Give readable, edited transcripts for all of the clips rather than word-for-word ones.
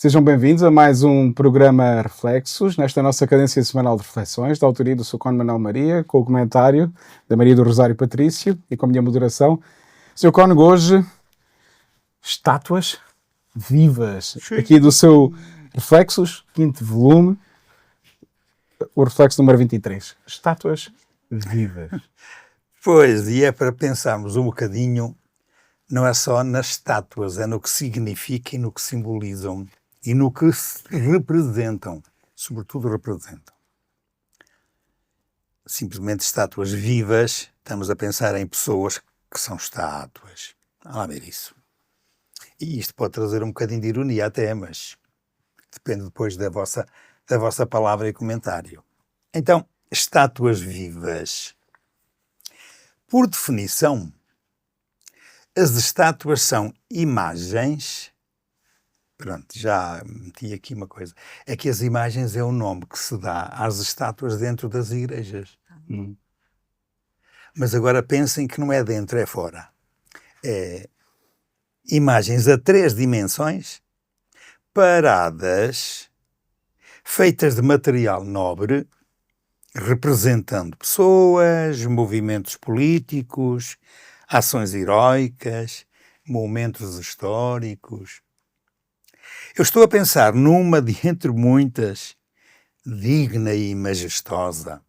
Sejam bem-vindos a mais um programa Reflexos, nesta nossa cadência semanal de reflexões, da autoria do Sr. Cónigo Manuel Maria, com o comentário da Maria do Rosário Patrício e com a minha moderação. Sr. Cónigo, hoje, estátuas vivas, aqui do seu Reflexos, quinto volume, o Reflexo número 23. Estátuas vivas. Pois, e é para pensarmos um bocadinho, não é só nas estátuas, é no que significam e no que simbolizam e no que representam, sobretudo representam. Simplesmente estátuas vivas, estamos a pensar em pessoas que são estátuas. Vamos lá ver isso. E isto pode trazer um bocadinho de ironia até, mas depende depois da vossa palavra e comentário. Então, estátuas vivas. Por definição, as estátuas são imagens. Pronto, já meti aqui uma coisa. É que as imagens é o nome que se dá às estátuas dentro das igrejas. Mas agora pensem que não é dentro, é fora. É imagens a 3 dimensões, paradas, feitas de material nobre, representando pessoas, movimentos políticos, ações heroicas, momentos históricos. Eu estou a pensar numa de entre muitas, digna e majestosa,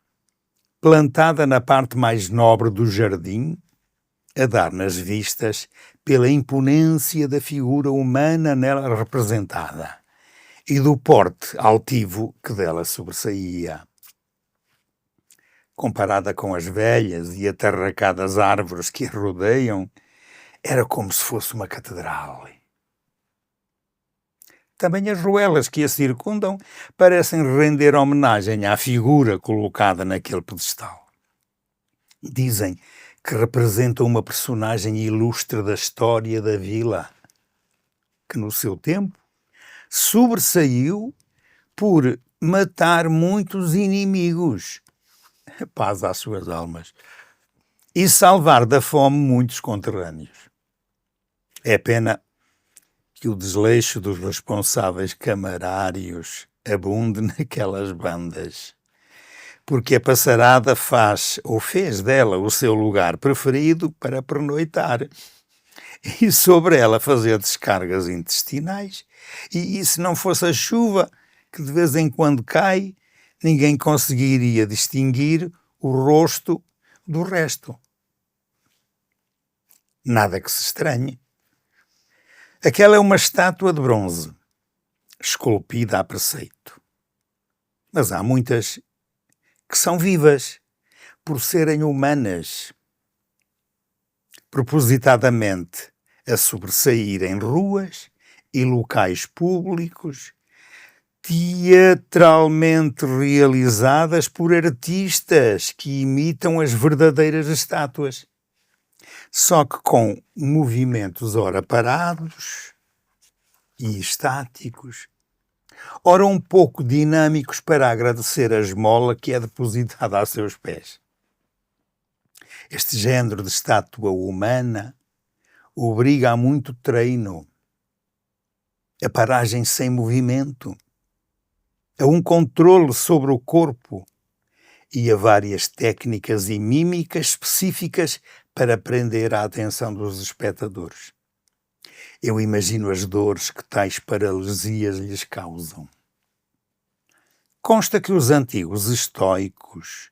plantada na parte mais nobre do jardim, a dar nas vistas pela imponência da figura humana nela representada e do porte altivo que dela sobressaía. Comparada com as velhas e atarracadas árvores que a rodeiam, era como se fosse uma catedral. Também as ruelas que a circundam parecem render homenagem à figura colocada naquele pedestal. Dizem que representa uma personagem ilustre da história da vila, que no seu tempo sobressaiu por matar muitos inimigos, paz às suas almas, e salvar da fome muitos conterrâneos. É pena que o desleixo dos responsáveis camarários abunde naquelas bandas, porque a passarada faz ou fez dela o seu lugar preferido para pernoitar e sobre ela fazer descargas intestinais, e se não fosse a chuva que de vez em quando cai, ninguém conseguiria distinguir o rosto do resto. Nada que se estranhe. Aquela é uma estátua de bronze, esculpida a preceito. Mas há muitas que são vivas, por serem humanas, propositadamente a sobressair em ruas e locais públicos, teatralmente realizadas por artistas que imitam as verdadeiras estátuas, só que com movimentos ora parados e estáticos, ora um pouco dinâmicos para agradecer a esmola que é depositada a seus pés. Este género de estátua humana obriga a muito treino, a paragem sem movimento, a um controle sobre o corpo e a várias técnicas e mímicas específicas para prender a atenção dos espectadores. Eu imagino as dores que tais paralisias lhes causam. Consta que os antigos estoicos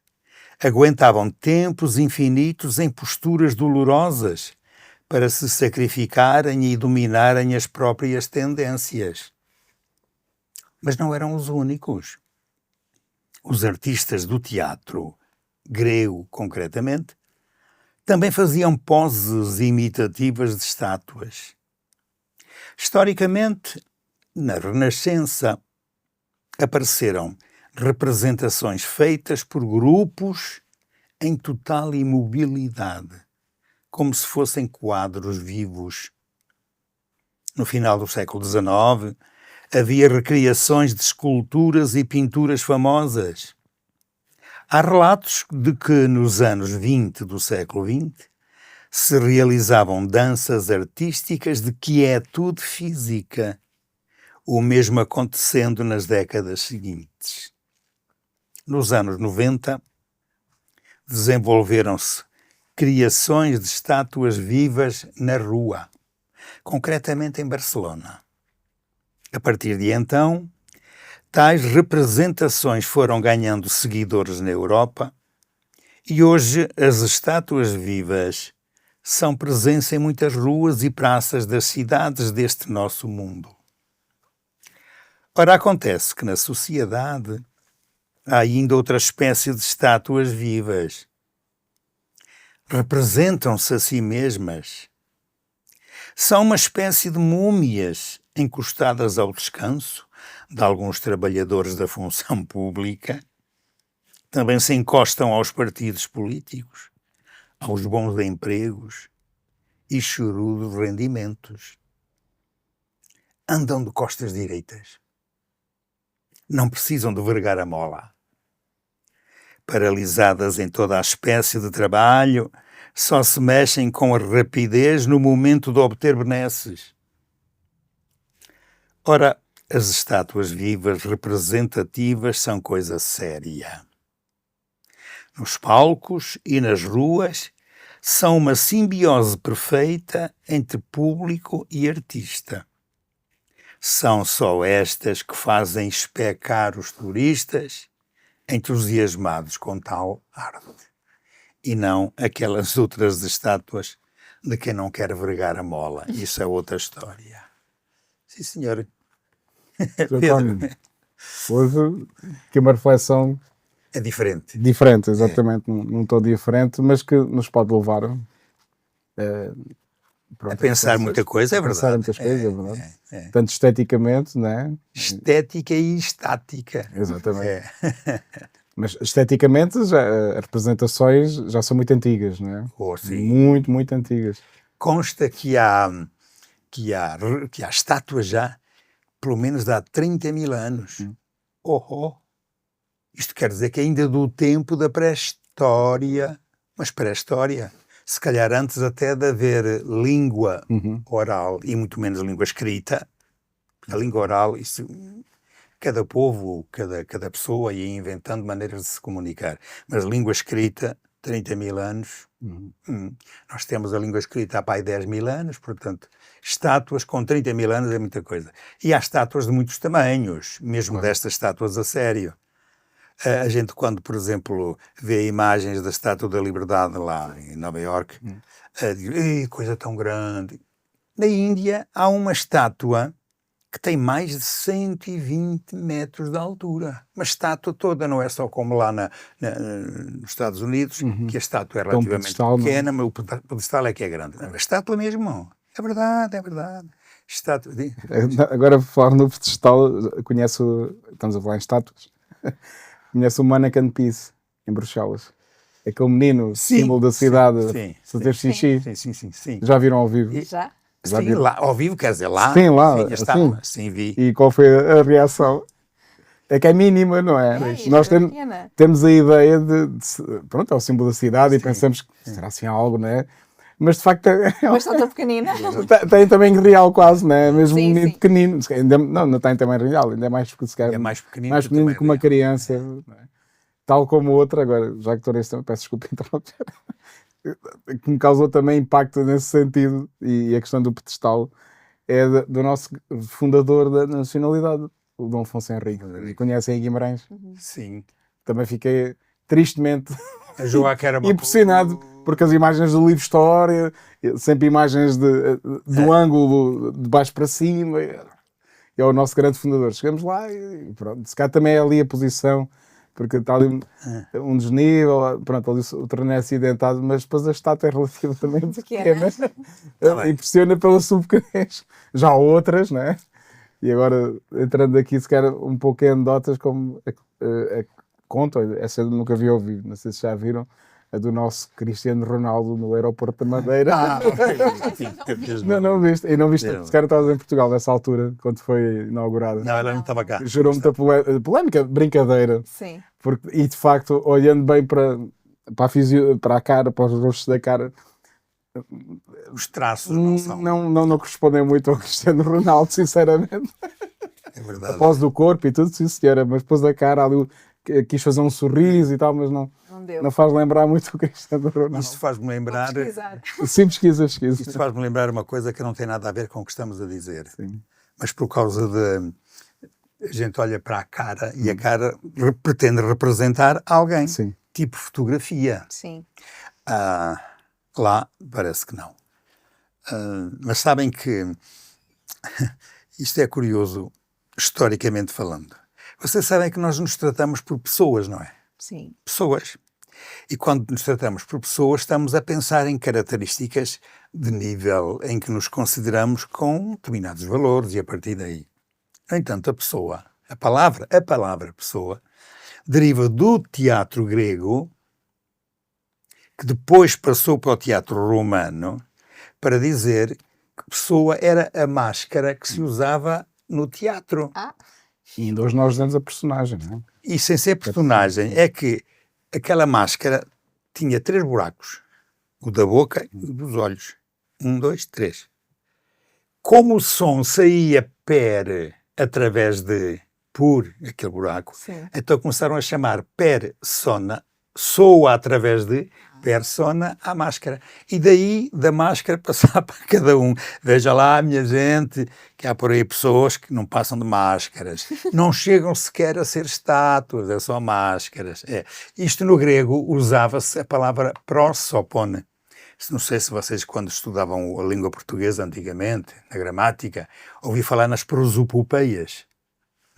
aguentavam tempos infinitos em posturas dolorosas para se sacrificarem e dominarem as próprias tendências. Mas não eram os únicos. Os artistas do teatro, grego concretamente, também faziam poses imitativas de estátuas. Historicamente, na Renascença, apareceram representações feitas por grupos em total imobilidade, como se fossem quadros vivos. No final do século XIX, havia recriações de esculturas e pinturas famosas. Há relatos de que nos anos 20 do século XX se realizavam danças artísticas de quietude física, o mesmo acontecendo nas décadas seguintes. Nos anos 90, desenvolveram-se criações de estátuas vivas na rua, concretamente em Barcelona. A partir de então, tais representações foram ganhando seguidores na Europa e hoje as estátuas vivas são presença em muitas ruas e praças das cidades deste nosso mundo. Ora, acontece que na sociedade há ainda outra espécie de estátuas vivas. Representam-se a si mesmas. São uma espécie de múmias encostadas ao descanso de alguns trabalhadores da função pública. Também se encostam aos partidos políticos, aos bons empregos e chorudos rendimentos. Andam de costas direitas. Não precisam de vergar a mola. Paralisadas em toda a espécie de trabalho, só se mexem com a rapidez no momento de obter benesses. Ora, as estátuas vivas representativas são coisa séria. Nos palcos e nas ruas são uma simbiose perfeita entre público e artista. São só estas que fazem especar os turistas entusiasmados com tal arte, e não aquelas outras estátuas de quem não quer vergar a mola. Isso é outra história. Sim, senhor. Pedro, hoje, que é uma reflexão É diferente. diferente, exatamente, num tom diferente, mas que nos pode levar A pensar muita coisa, é a pensar verdade. muitas coisas, é verdade. É. Tanto esteticamente, né? Estética e estática. Exatamente. É. Mas esteticamente as representações já são muito antigas, né? Oh, sim. Muito, muito antigas. Consta que há estátuas já, pelo menos de há 30 mil anos. Oh. Isto quer dizer que ainda do tempo da pré-história, mas pré-história, se calhar antes até de haver língua oral e muito menos língua escrita. A língua oral, isso, cada povo, cada pessoa ia inventando maneiras de se comunicar. Mas língua escrita, 30 mil anos, nós temos a língua escrita há pai 10 mil anos, portanto, estátuas com 30 mil anos é muita coisa. E há estátuas de muitos tamanhos, mesmo destas estátuas a sério. A gente, quando, por exemplo, vê imagens da Estátua da Liberdade lá em Nova Iorque, diz, coisa tão grande. Na Índia há uma estátua que tem mais de 120 metros de altura. Uma estátua toda, não é só como lá nos Estados Unidos, que a estátua é relativamente pedestal, pequena, mas o pedestal é que é grande. A estátua mesmo, é verdade. Estátua Agora, por falar no pedestal, estamos a falar em estátuas, conhece o Mannequin Peace, em Bruxelas. Aquele menino, símbolo da cidade, fazer xixi. Sim. Já viram ao vivo? Já? Sim, lá, ao vivo, quer dizer, lá. Sim, lá. Sim, vi. E qual foi a reação? É que é mínima, não é? Nós temos a ideia pronto, é o símbolo da cidade e pensamos que será assim algo, não é? Mas de facto Mas está tão pequenina. Tem também real quase, não é? Mesmo um menino pequenino. Não tem também real, ainda é mais porque se calhar, É mais pequenino que uma criança. Não é? Tal como outra, agora, já que estou nesse tema, peço desculpa interromper, que me causou também impacto nesse sentido, e a questão do pedestal é do nosso fundador da nacionalidade, o Dom Afonso Henrique. Conhecem em Guimarães? Sim. Também fiquei tristemente impressionado, porque as imagens do livro de história, sempre imagens do ângulo de baixo para cima, é o nosso grande fundador. Chegamos lá e pronto, se calhar também é ali a posição, porque está ali um desnível, pronto, ali o terreno é acidentado, mas depois a estátua é relativamente pequena. Impressiona pela sua pequenez. Já há outras, não é? E agora, entrando aqui, se calhar um pouco em anedotas, como contam, essa eu nunca vi ao vivo, não sei se já viram, a do nosso Cristiano Ronaldo no aeroporto da Madeira. Não viste? E não viste? Se calhar estavas em Portugal nessa altura, quando foi inaugurada. Não, ela não estava cá. Gerou muita polémica, brincadeira. Sim. E de facto, olhando bem para a cara, para os rostos da cara, os traços não correspondem muito ao Cristiano Ronaldo, sinceramente. É verdade. A pose do corpo e tudo, sim senhora, mas depois a cara ali, quis fazer um sorriso e tal, mas não deu. faz lembrar muito o Cristiano Ronaldo. Isto faz-me lembrar... Sim, pesquisa. Isto faz-me lembrar uma coisa que não tem nada a ver com o que estamos a dizer. Sim. Mas por causa de... A gente olha para a cara e a cara pretende representar alguém. Sim. Tipo fotografia. Sim. Lá parece que não. Mas sabem que isto é curioso, historicamente falando. Vocês sabem que nós nos tratamos por pessoas, não é? Sim. Pessoas. E quando nos tratamos por pessoas, estamos a pensar em características de nível em que nos consideramos com determinados valores e a partir daí. No entanto, a palavra pessoa, deriva do teatro grego, que depois passou para o teatro romano, para dizer que pessoa era a máscara que se usava no teatro. E ainda hoje nós damos a personagem, não é? E sem ser personagem, é que aquela máscara tinha 3 buracos. O da boca e o dos olhos. 1, 2, 3. Como o som saía através por aquele buraco, Sim. então começaram a chamar persona, soa através de persona à máscara. E daí, da máscara, passar para cada um. Veja lá, minha gente, que há por aí pessoas que não passam de máscaras. Não chegam sequer a ser estátuas, é só máscaras. Isto no grego usava-se a palavra prosopone. Não sei se vocês, quando estudavam a língua portuguesa antigamente, na gramática, ouvi falar nas prosopopeias.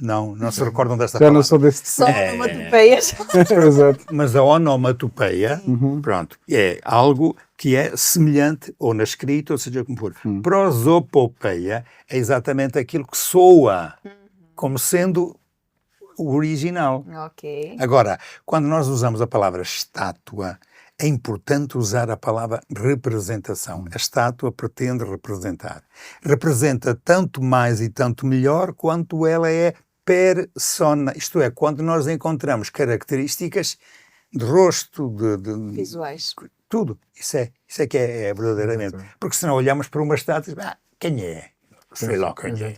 Não se recordam desta Já palavra. não sou desse... Só onomatopeias. Exato. Mas a onomatopeia, pronto, é algo que é semelhante ou na escrita, ou seja, como for. Prosopopeia é exatamente aquilo que soa como sendo o original. Ok. Agora, quando nós usamos a palavra estátua, é importante usar a palavra representação. A estátua pretende representar. Representa tanto mais e tanto melhor quanto ela é persona, isto é, quando nós encontramos características de rosto, de Visuais. tudo. Isso é que é verdadeiramente. Porque senão olhamos para uma estátua e dizemos, quem é? Sei lá quem é.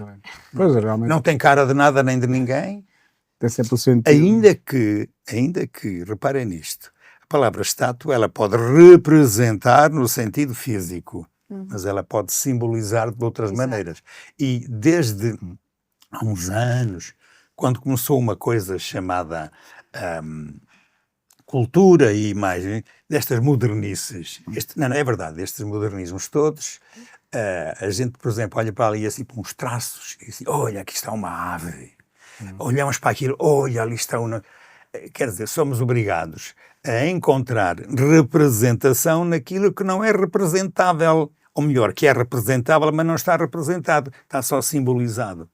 Pois, realmente. Não tem cara de nada nem de ninguém. Tem sempre o sentido. Ainda que, reparem nisto, a palavra estátua, ela pode representar no sentido físico, mas ela pode simbolizar de outras maneiras. E desde há uns anos, quando começou uma coisa chamada cultura e imagem, destas modernices, não, é verdade, estes modernismos todos, a gente, por exemplo, olha para ali assim, para uns traços, e assim, olha, aqui está uma ave. Olhamos para aquilo, olha, ali está uma... Quer dizer, somos obrigados a encontrar representação naquilo que não é representável, ou melhor, que é representável, mas não está representado, está só simbolizado.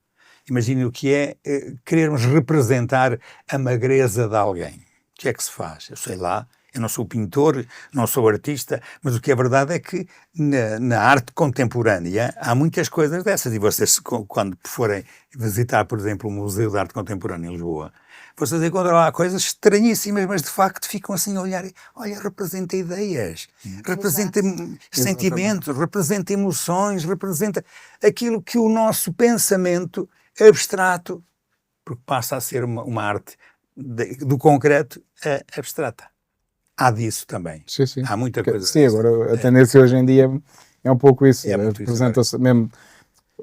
Imagine o que é querermos representar a magreza de alguém. O que é que se faz? Eu sei lá, eu não sou pintor, não sou artista, mas o que é verdade é que na arte contemporânea há muitas coisas dessas. E vocês, quando forem visitar, por exemplo, o Museu de Arte Contemporânea em Lisboa, vocês encontram lá coisas estranhíssimas, mas de facto ficam assim a olhar. Olha, representa ideias, representa sentimentos, representa emoções, representa aquilo que o nosso pensamento abstrato, porque passa a ser uma arte do concreto abstrata. Há disso também. Sim, sim. Há muita coisa. Sim, agora a tendência hoje em dia é um pouco isso. É muito Representa-se mesmo.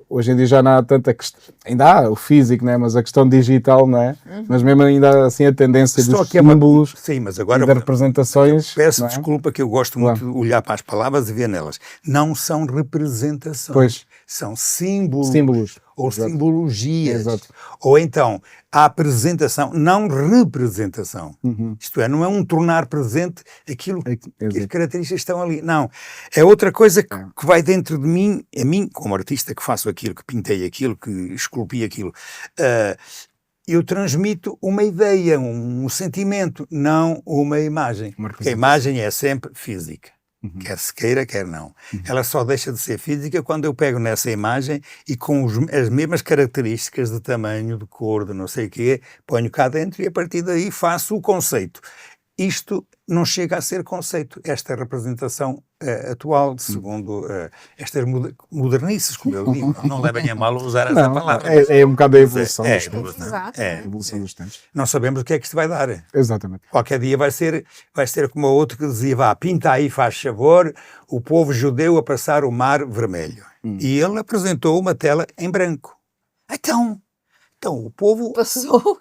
Hoje em dia já não há tanta questão. Ainda há o físico, né? Mas a questão digital, não é? Mas mesmo ainda assim a tendência dos símbolos sim, mas agora e das representações. Peço não é? desculpa que eu gosto muito de olhar para as palavras e ver nelas. Não são representações. Pois. São símbolos. Ou Exato. simbologias. Exato. Ou então, a apresentação, não representação. Isto é, não é um tornar presente aquilo que as características estão ali. Não. É outra coisa que vai dentro de mim, a mim, como artista que faço aquilo, que pintei aquilo, que esculpi aquilo, eu transmito uma ideia, um sentimento, não uma imagem. Porque a imagem é sempre física. Quer se queira, quer não. Ela só deixa de ser física quando eu pego nessa imagem e com as mesmas características de tamanho, de cor, de não sei o quê, ponho cá dentro e a partir daí faço o conceito. Isto não chega a ser conceito. Esta representação atual, segundo estas modernices, como eu digo. Não levem a mal usar essa palavra. É um bocado a evolução É, dos tempos. Exato. A evolução dos tempos. Não sabemos o que é que isto vai dar. Exatamente. Qualquer dia vai ser como o outro que dizia, vá, pinta aí, faz favor, o povo judeu a passar o mar vermelho. E ele apresentou uma tela em branco. Então o povo Passou.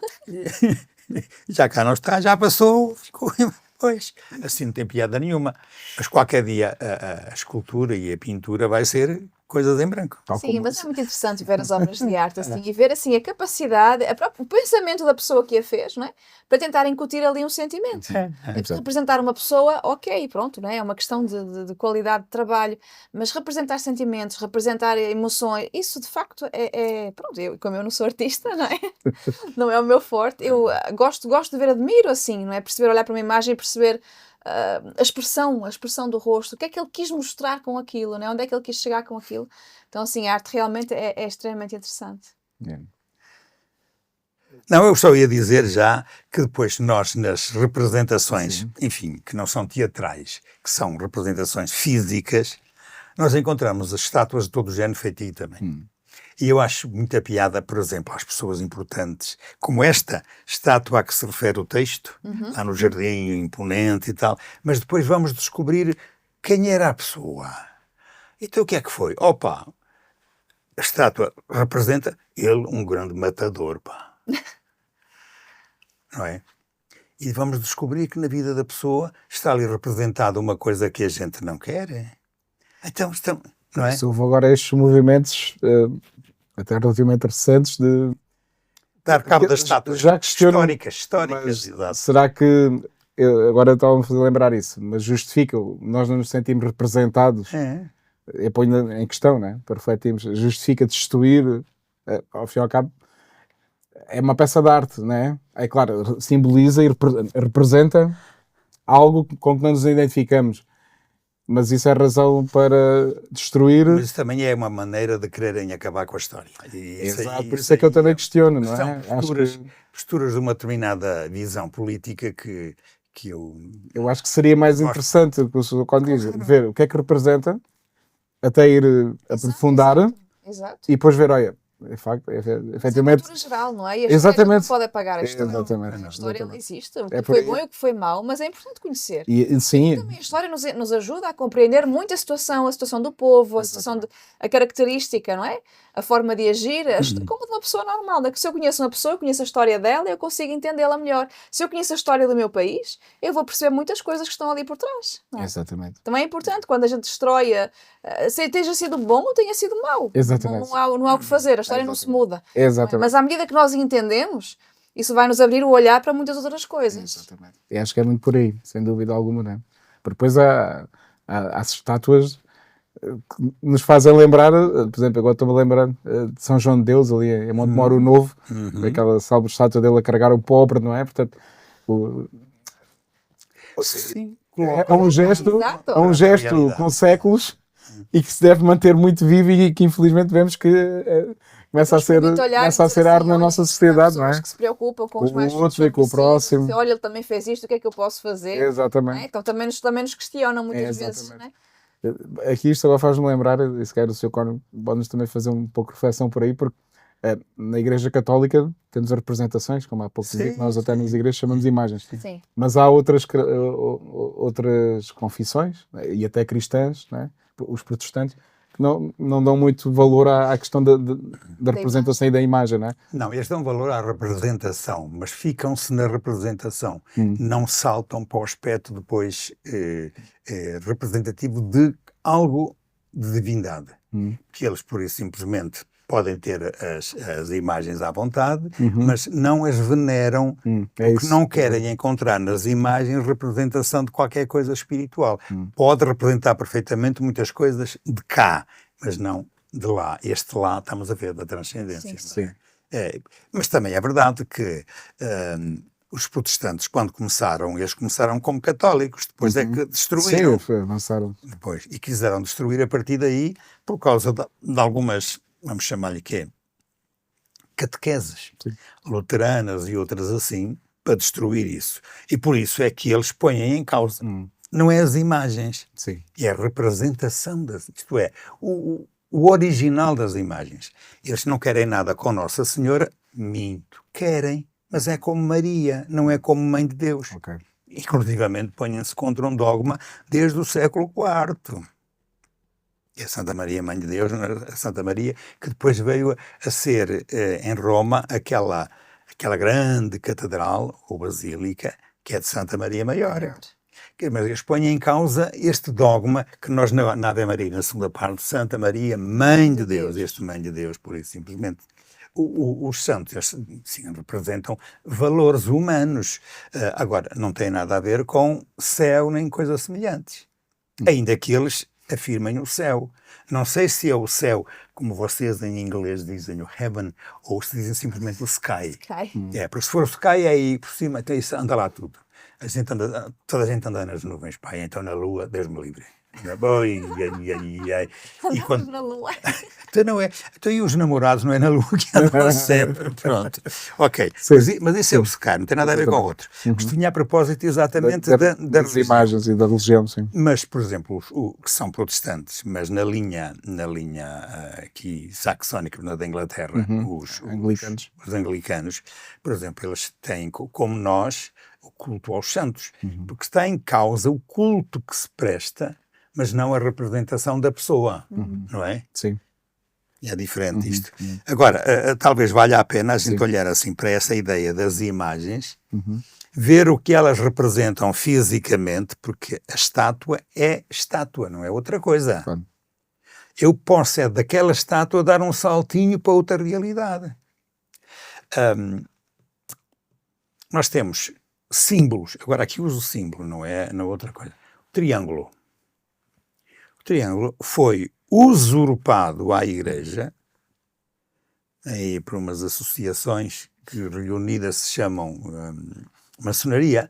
já cá não está, já passou, ficou... Pois, assim não tem piada nenhuma. Mas qualquer dia a escultura e a pintura vai ser coisas em branco. Sim, mas é muito interessante ver as obras de arte assim e ver assim a capacidade, o pensamento da pessoa que a fez, não é? Para tentar incutir ali um sentimento. Representar uma pessoa, ok, pronto, não é? É uma questão de qualidade de trabalho, mas representar sentimentos, representar emoções, isso de facto pronto, como eu não sou artista, não é? Não é o meu forte, eu gosto de ver, admiro assim, não é? Perceber, olhar para uma imagem e perceber a expressão do rosto, o que é que ele quis mostrar com aquilo, né? Onde é que ele quis chegar com aquilo. Então, assim, a arte realmente é extremamente interessante. Não, eu só ia dizer já que depois nós, nas representações, enfim, que não são teatrais, que são representações físicas, nós encontramos as estátuas de todo o género feitas aí também. E eu acho muita piada, por exemplo, às pessoas importantes, como esta estátua a que se refere o texto, lá no jardim imponente e tal, mas depois vamos descobrir quem era a pessoa. Então o que é que foi? Opa, a estátua representa ele, um grande matador, pá. Não é? E vamos descobrir que na vida da pessoa está ali representada uma coisa que a gente não quer. Então, não é? Se houve agora estes movimentos até relativamente recentes de dar cabo das estátuas já históricas, mas exato. será que agora estava a fazer lembrar isso, mas justifica, nós não nos sentimos representados, eu ponho em questão, né, para refletirmos, justifica destruir, ao fim e ao cabo, é uma peça de arte, né? É claro, simboliza e representa algo com que não nos identificamos. Mas isso é razão para destruir. Mas isso também é uma maneira de quererem acabar com a história. Exato, por isso é que eu também questiono, não é? Posturas de uma determinada visão política que eu... Eu acho que seria mais interessante o que o Sr. Conde diz, ver o que é que representa, até ir aprofundar Exato. e depois ver, olha, de facto, efetivamente... É geral, não é? E a exatamente. Não pode apagar a história. Exatamente. A história existe, o É que foi bom e o que foi mau, mas é importante conhecer. E, sim. E também a história nos ajuda a compreender muito a situação do povo, a característica, não é? A forma de agir, como de uma pessoa normal. Né? Se eu conheço uma pessoa, eu conheço a história dela, eu consigo entendê-la melhor. Se eu conheço a história do meu país, eu vou perceber muitas coisas que estão ali por trás. Não é? Exatamente. Também é importante, quando a gente destrói, se tenha sido bom ou tenha sido mau. Exatamente. Não há o que fazer, a história não se muda. Exatamente. Mas à medida que nós entendemos, isso vai nos abrir o olhar para muitas outras coisas. Exatamente. E acho que é muito por aí, sem dúvida alguma, não é? Porque depois há as estátuas que nos fazem lembrar, por exemplo, agora estou-me a lembrar de São João de Deus, ali em Montemoro Novo, aquela salva estátua dele a carregar o pobre, não é? Portanto, Sim, é um gesto com séculos e que se deve manter muito vivo e que infelizmente vemos que começa a ser arte na nossa sociedade, não é? Que se preocupam com os mais outros, com o próximo. Olha, ele também fez isto, o que é que eu posso fazer? Exatamente. É? Então também nos questionam muitas vezes, não é? Aqui isto agora faz-me lembrar, e se calhar o Sr. Cónigo pode-nos também fazer um pouco de reflexão por aí, porque na Igreja Católica temos as representações, como há pouco dizia, que nós até nas igrejas chamamos de imagens. Sim. Mas há outras confissões, e até cristãs, não é? Os protestantes, que não dão muito valor à questão da representação e da imagem, não é? Não, eles dão valor à representação, mas ficam-se na representação. Não saltam para o aspecto depois representativo de algo de divindade. Que eles, por isso, simplesmente podem ter as imagens à vontade, mas não as veneram, porque não querem encontrar nas imagens representação de qualquer coisa espiritual. Pode representar perfeitamente muitas coisas de cá, mas não de lá. Este lá, estamos a ver, da transcendência. Sim. Mas também é verdade que os protestantes, quando começaram, eles começaram como católicos, depois é que destruíram. Sim, avançaram. Depois, e quiseram destruir a partir daí, por causa de algumas, vamos chamar-lhe quê? Catequeses luteranas e outras assim, para destruir isso. E por isso é que eles põem em causa. não é as imagens, Sim. é a representação, isto é, o original das imagens. Eles não querem nada com Nossa Senhora, minto, querem, mas é como Maria, não é como Mãe de Deus. Ok. Inclusivamente põem-se contra um dogma desde o século IV. É a Santa Maria, Mãe de Deus, a Santa Maria, que depois veio a ser, em Roma, aquela grande catedral, ou basílica, que é de Santa Maria Maior. Mas eles põem em causa este dogma que nós na Ave Maria, na segunda parte, Santa Maria, Mãe de Deus, este Mãe de Deus, por isso simplesmente. Os santos, eles, sim, representam valores humanos. Agora, não tem nada a ver com céu nem coisas semelhantes. Ainda que eles afirmem o céu. Não sei se é o céu, como vocês em inglês dizem o heaven, ou se dizem simplesmente o sky. Porque se for o sky, aí por cima tem isso, anda lá tudo. Toda a gente anda nas nuvens, pai, então na lua, Deus me livre. E quando na lua. Então não é. Então e os namorados não é na lua que andam sempre. Pronto. Ok. Mas esse é o secar, não tem nada a ver com o outro. Isto vinha a propósito exatamente das imagens e da religião, sim. Mas, por exemplo, que são protestantes, mas na linha aqui saxónica, da Inglaterra, os anglicanos, por exemplo, eles têm, como nós, o culto aos santos, porque está em causa o culto que se presta, mas não a representação da pessoa, não é? Sim. É diferente isto. Agora, talvez valha a pena a gente olhar assim para essa ideia das imagens, ver o que elas representam fisicamente, porque a estátua é estátua, não é outra coisa. Claro. Eu posso, daquela estátua, dar um saltinho para outra realidade. Nós temos símbolos, agora aqui uso o símbolo, não é outra coisa. O triângulo. O triângulo foi usurpado à Igreja, aí por umas associações que reunidas se chamam maçonaria,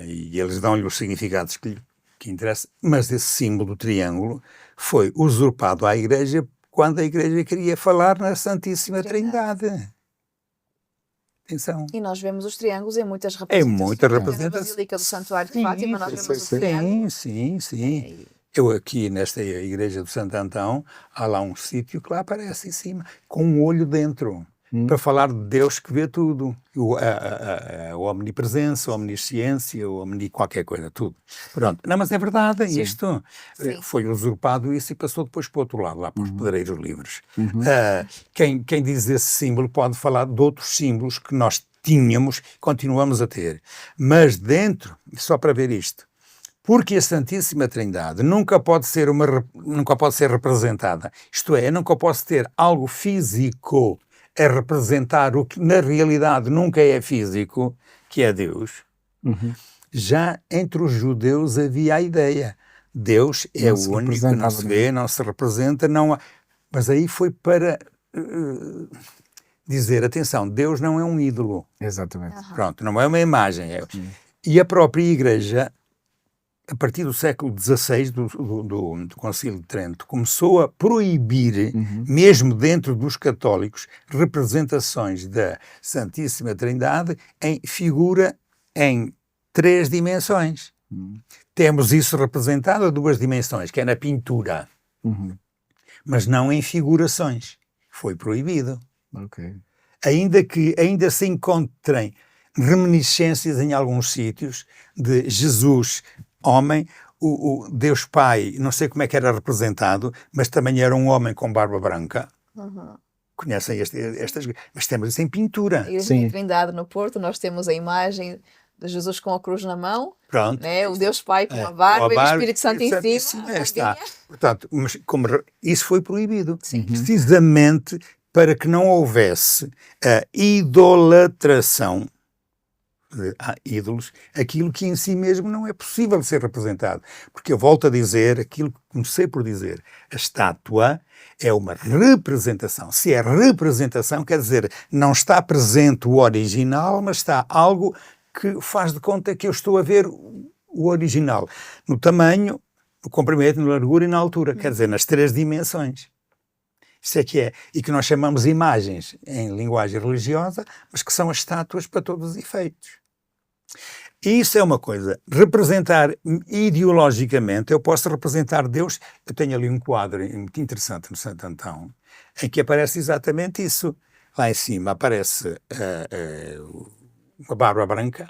e eles dão-lhe os significados que interessam, mas esse símbolo do triângulo foi usurpado à Igreja quando a Igreja queria falar na Santíssima Trindade. Atenção. E nós vemos os triângulos em muitas representações. É muita representação. Na Basílica do Santuário de Fátima, nós vemos o triângulo. Sim. Eu aqui nesta igreja do Santo Antão, há lá um sítio que lá aparece em cima, com um olho dentro, para falar de Deus que vê tudo. A omnipresença, a omnisciência, qualquer coisa, tudo. Pronto. Não, mas é verdade, isto. Foi usurpado isso e passou depois para o outro lado, lá para os pedreiros livres. Quem diz esse símbolo pode falar de outros símbolos que nós tínhamos, continuamos a ter. Mas dentro, só para ver isto, porque a Santíssima Trindade nunca pode ser representada. Isto é, eu nunca posso ter algo físico a representar o que na realidade nunca é físico, que é Deus. Já entre os judeus havia a ideia. Deus é o único que não se vê, não se representa, não há... Mas aí foi para dizer, atenção, Deus não é um ídolo. Exatamente. Pronto, não é uma imagem. E a própria Igreja, a partir do século XVI, do Concílio de Trento, começou a proibir, mesmo dentro dos católicos, representações da Santíssima Trindade em figura em 3 dimensões. Temos isso representado a 2 dimensões, que é na pintura, mas não em figurações. Foi proibido. Okay. Ainda se encontrem reminiscências em alguns sítios de Jesus homem, o Deus Pai, não sei como é que era representado, mas também era um homem com barba branca. Conhecem estas... Mas temos isso em pintura. E em Trindade, no Porto, nós temos a imagem de Jesus com a cruz na mão, né? O Deus Pai com a barba e o Espírito Santo em cima. Está. Portanto, mas isso foi proibido. Precisamente para que não houvesse a idolatração a ídolos, aquilo que em si mesmo não é possível de ser representado. Porque eu volto a dizer aquilo que comecei por dizer. A estátua é uma representação. Se é representação, quer dizer, não está presente o original, mas está algo que faz de conta que eu estou a ver o original. No tamanho, no comprimento, na largura e na altura. Quer dizer, nas 3 dimensões. Isso é que é. E que nós chamamos imagens em linguagem religiosa, mas que são as estátuas para todos os efeitos. E isso é uma coisa. Representar ideologicamente, eu posso representar Deus. Eu tenho ali um quadro muito interessante no Santo Antão, em que aparece exatamente isso. Lá em cima aparece uma barba branca,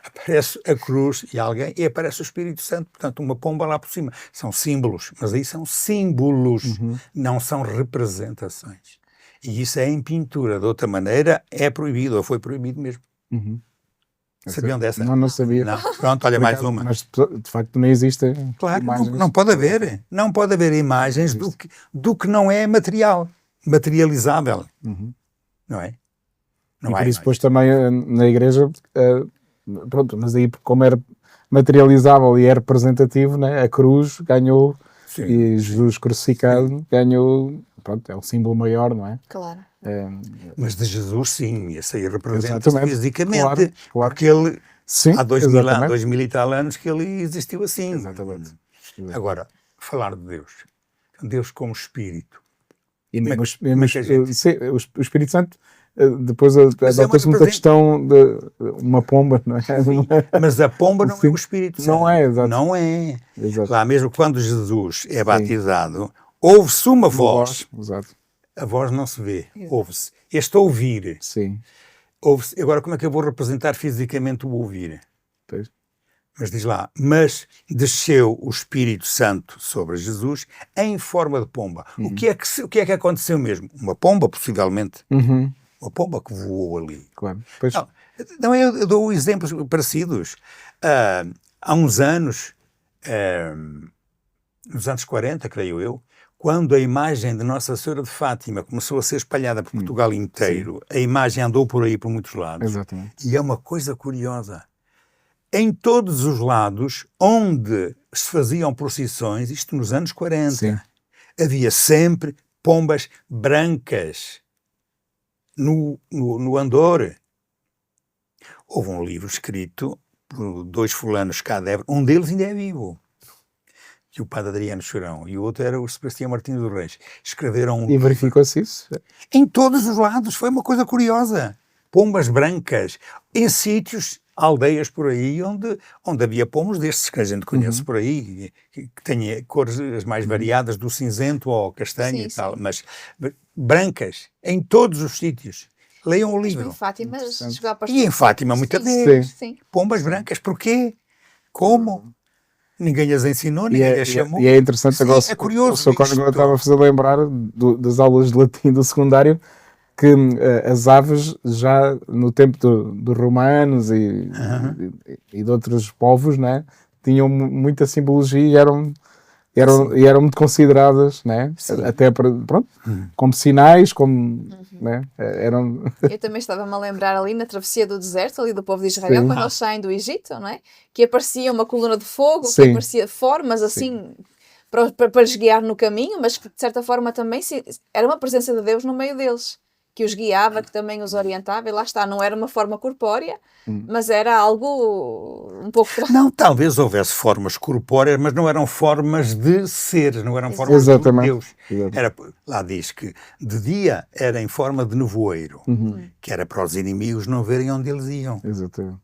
aparece a cruz e alguém, e aparece o Espírito Santo, portanto, uma pomba lá por cima. São símbolos, mas aí são símbolos, não são representações. E isso é em pintura. De outra maneira, é proibido, ou foi proibido mesmo. Sabiam dessa? Não sabia. Não. Pronto, olha, mais uma. Mas de facto nem existem Claro, imagens. não pode haver. Não pode haver imagens do que não é material, materializável. Não é? Não E há por isso imagens. depois também na igreja, pronto, mas aí como era materializável e é representativo, né, a cruz ganhou, Sim. e Jesus crucificado ganhou, pronto, é o símbolo maior, não é? Claro. Mas de Jesus, sim, esse aí representa Exatamente. fisicamente. Claro. Porque ele, Sim, há 2000 exatamente. e tal anos que ele existiu assim. Exatamente. Agora, falar de Deus. Deus como Espírito. E mesmo, como é que a gente- o Espírito Santo, depois Mas é uma adota-se muita questão de uma pomba, não é? Mas a pomba não é Sim. o Espírito Santo. Não é, exato. Não é. Exato. Lá mesmo quando Jesus é batizado, ouve-se uma voz. Exato. A voz não se vê, Exato. ouve-se. Este ouvir, Sim. ouve-se. Agora, como é que eu vou representar fisicamente o ouvir? Pois. Mas diz lá, mas desceu o Espírito Santo sobre Jesus em forma de pomba. O que é que aconteceu mesmo? Uma pomba, possivelmente. Uma pomba que voou ali. Claro. Pois. Não, eu dou exemplos parecidos. Há uns anos, nos anos 40, creio eu, quando a imagem de Nossa Senhora de Fátima começou a ser espalhada por Portugal inteiro, a imagem andou por aí por muitos lados. Exatamente. E é uma coisa curiosa. Em todos os lados onde se faziam procissões, isto nos anos 40, Sim. havia sempre pombas brancas no andor. Houve um livro escrito por 2 fulanos cá de Évora, um deles ainda é vivo, que o padre Adriano Chorão, e o outro era o Sebastião Martins dos Reis. Escreveram um E livro. verificou-se isso? Em todos os lados, foi uma coisa curiosa. Pombas brancas, em sítios, aldeias por aí, onde havia pombos destes que a gente conhece por aí, que têm cores as mais variadas, do cinzento ao castanho Sim, e tal, sim. mas brancas, em todos os sítios. Leiam o Mesmo livro. em Fátima, chegou a aparecer. E em Fátima, muitas Sim, vezes. sim. Pombas brancas, porquê? Como? Ninguém as ensinou, E ninguém é, as chamou. e é interessante Sim, agora, é curioso o Sr. Cónigo isto. estava a fazer lembrar das aulas de latim do secundário, que as aves já no tempo dos romanos e de outros povos, né, tinham muita simbologia e eram muito consideradas, né, Sim. até pronto, como sinais, como, né, eram... Eu também estava-me a lembrar ali na travessia do deserto, ali do povo de Israel, Sim. quando eles saem do Egito, não é? Que aparecia uma coluna de fogo, que Sim. aparecia formas assim para os guiar no caminho, mas que de certa forma também era uma presença de Deus no meio deles, que os guiava, que também os orientava, e lá está, não era uma forma corpórea, mas era algo um pouco... Não, talvez houvesse formas corpóreas, mas não eram formas de ser, não eram formas Exatamente. de Deus. Exatamente. Lá diz que de dia era em forma de nevoeiro, que era para os inimigos não verem onde eles iam. Exatamente.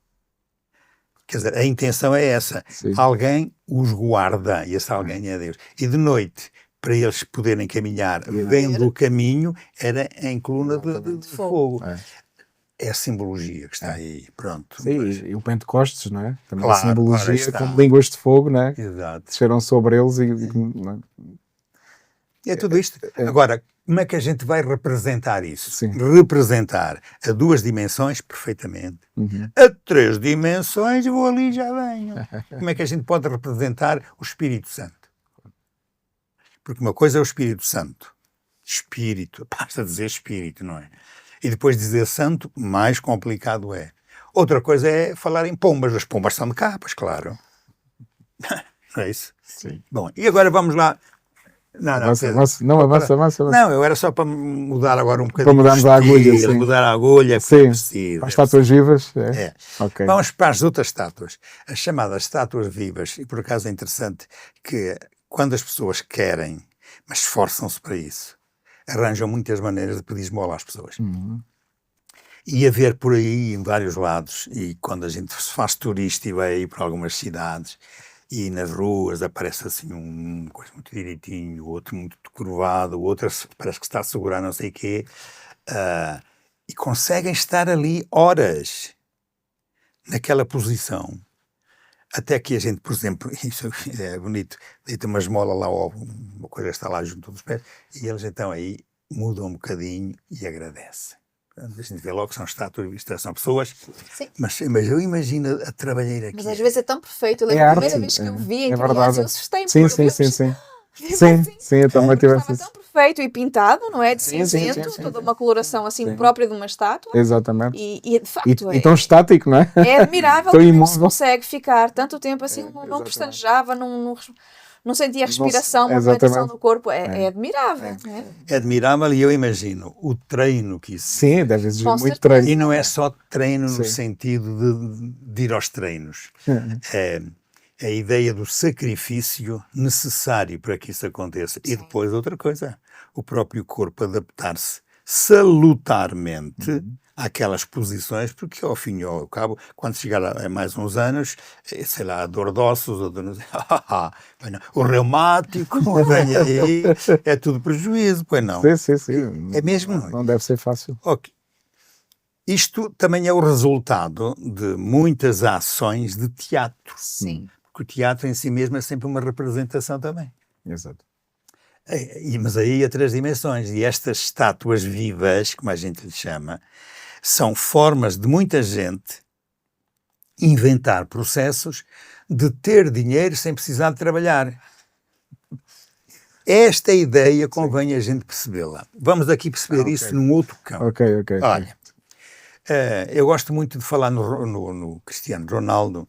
Quer dizer, a intenção é essa. Sim. Alguém os guarda, e esse alguém é Deus. E de noite, para eles poderem caminhar vendo o caminho, era em coluna de fogo. É a simbologia que está aí, pronto. Sim, Mas- e o Pentecostes, não é? Também Claro, a simbologia ora está. como línguas de fogo, não é? Exato. Desceram sobre eles e não é? É tudo isto. Agora, como é que a gente vai representar isso? Sim. Representar a 2 dimensões, perfeitamente. A 3 dimensões, vou ali e já venho. Como é que a gente pode representar o Espírito Santo? Porque uma coisa é o Espírito Santo. Espírito, basta dizer Espírito, não é? E depois dizer Santo, mais complicado é. Outra coisa é falar em pombas. As pombas são de capas, claro. Não é isso? Sim. Bom, e agora vamos lá. Não, Avança, Pedro. avança. Não, avança. Não, eu era só para mudar agora um bocadinho. Para mudarmos a agulha, estilo, sim. mudar a agulha, porque Sim, é preciso. para as estátuas vivas. É. Ok. Vamos para as outras estátuas. As chamadas estátuas vivas. E por acaso é interessante que quando as pessoas querem, mas esforçam-se para isso, arranjam muitas maneiras de pedir esmola às pessoas. e a ver por aí em vários lados, e quando a gente se faz turista e vai aí para algumas cidades, e nas ruas aparece assim um coisa muito direitinho, o outro muito curvado, o outro parece que está a segurar não sei o quê, e conseguem estar ali horas naquela posição, até que a gente, por exemplo, isso é bonito, deita uma esmola lá, ou uma coisa que está lá junto dos pés, e eles então aí mudam um bocadinho e agradecem. A gente vê logo que são estátuas vistas, são pessoas, mas eu imagino a trabalheira aqui. Mas às vezes é tão perfeito. Eu lembro a primeira vez que eu vi em criança, eu assustei-me. Sim, eu também tive Estava tão perfeito e pintado, não é? De cinzento, toda uma coloração assim própria de uma estátua. Exatamente. E de facto E tão estático, não é? é admirável Tão como imóvel. se consegue ficar tanto tempo assim, não pestanejava, não sentia a respiração, a movimentação do corpo. É admirável. É admirável, e eu imagino o treino que isso. Sim, deve existir Com muito certeza. treino. E não é só treino no Sim. sentido de ir aos treinos. É a ideia do sacrifício necessário para que isso aconteça. E depois outra coisa, o próprio corpo adaptar-se salutarmente àquelas posições, porque ao fim e ao cabo, quando chegar a mais uns anos, sei lá, a dor de ossos, o reumático, vem aí, é tudo prejuízo, pois não? Sim. É mesmo? Não deve ser fácil. Ok. Isto também é o resultado de muitas ações de teatro. Sim. Porque o teatro em si mesmo é sempre uma representação também. Exato. Mas aí há 3 dimensões. E estas estátuas vivas, como a gente lhe chama, são formas de muita gente inventar processos de ter dinheiro sem precisar de trabalhar. Esta ideia convém a gente percebê-la. Vamos aqui perceber isso num outro campo. Ok. Olha, eu gosto muito de falar no Cristiano Ronaldo,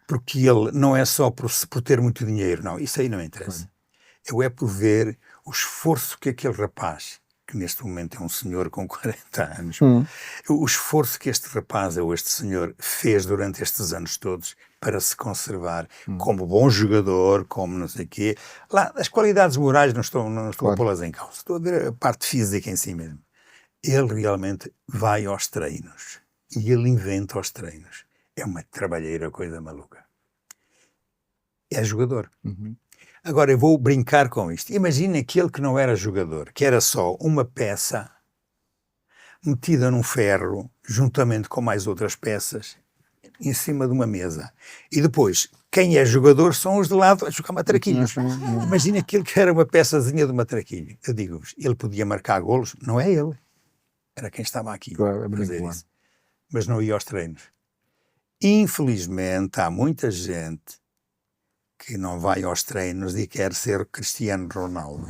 porque ele não é só por ter muito dinheiro, não, isso aí não interessa. É por ver o esforço que aquele rapaz, que neste momento é um senhor com 40 anos, o esforço que este rapaz ou este senhor fez durante estes anos todos para se conservar como bom jogador, como não sei o quê. Lá, as qualidades morais não estou a pô-las em causa, estou a ver a parte física em si mesmo. Ele realmente vai aos treinos e ele inventa os treinos. É uma trabalheira, coisa maluca. É jogador. Agora eu vou brincar com isto. Imagina aquele que não era jogador, que era só uma peça metida num ferro, juntamente com mais outras peças, em cima de uma mesa. E depois, quem é jogador são os de lado a jogar matraquilhos. Imagina aquele que era uma peçazinha de matraquilho. Eu digo-vos, ele podia marcar golos, não é ele. Era quem estava aqui a fazer isso. Mas não ia aos treinos. Infelizmente, há muita gente que não vai aos treinos e quer ser Cristiano Ronaldo.